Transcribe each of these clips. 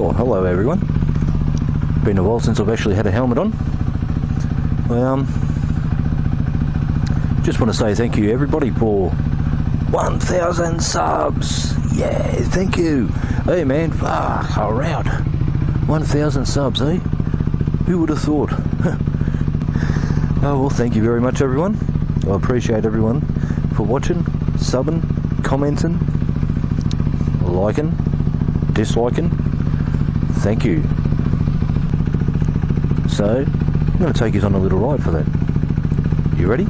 Well, hello everyone. Been a while since I've actually had a helmet on. Just want to say thank you everybody for 1,000 subs. Yeah, thank you. Hey man, fuck around. 1,000 subs, eh? Who would have thought? Oh well, thank you very much everyone. I appreciate everyone for watching, subbing, commenting, liking, disliking. Thank you. So, I'm going to take you on a little ride for that. You ready?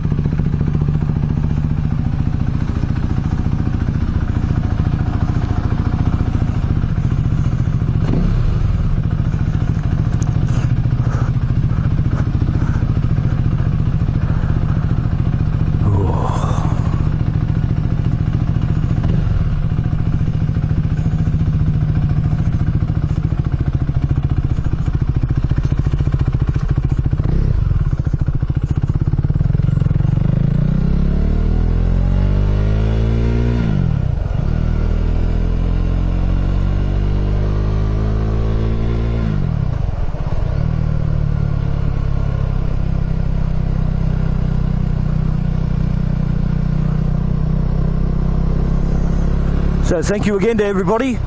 So thank you again to everybody.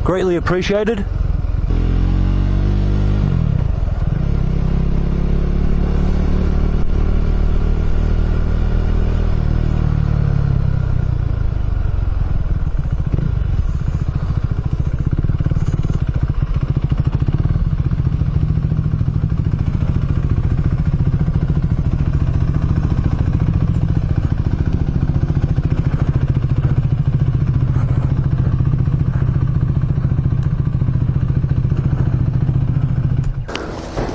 Greatly appreciated.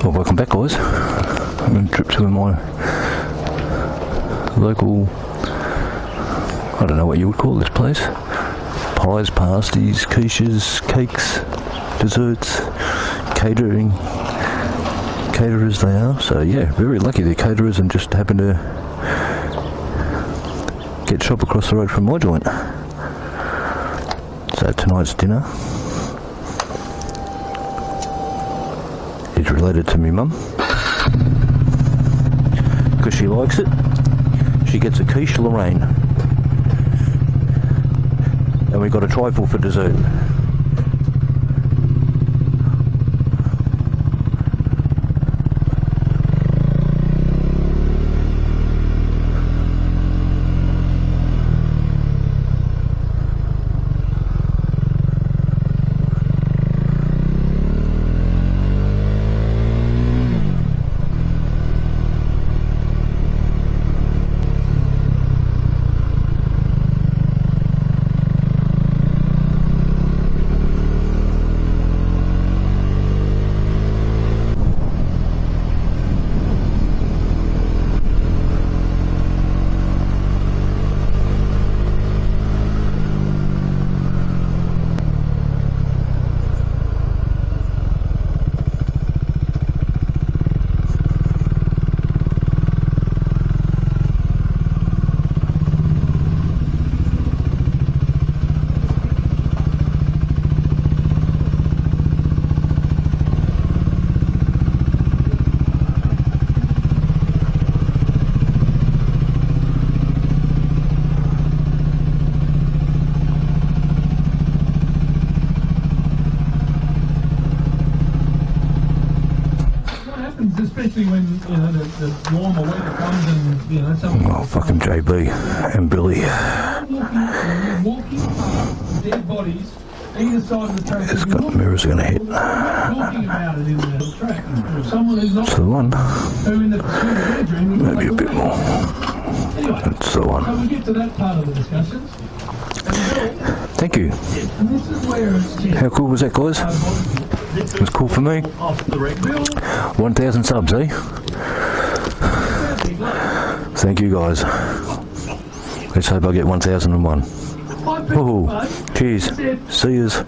Well, welcome back guys. I'm on a trip to my local, I don't know what you would call this place, pies, pasties, quiches, cakes, desserts, caterers they are. So yeah, very lucky they're caterers and just happen to get shop across the road from my joint. So tonight's dinner is related to me mum, because she likes it. She gets a quiche Lorraine, and we got a trifle for dessert. Especially when, you know, the warmer weather comes and, you know, someone... Oh, fucking JB and Billy. Walking past dead bodies either side of the track. It's got mirrors are going to hit. Talking about it in the track. Someone who's not... That's the one. Who in the bedroom... Maybe a bit more. Anyway, that's the one. So we'll get to that part of the discussions. Thank you. And this is where it's... How cool was that, guys? It was cool for me. 1,000 subs, eh? Thank you guys. Let's hope I get 1,001. Oh, cheers. See yous.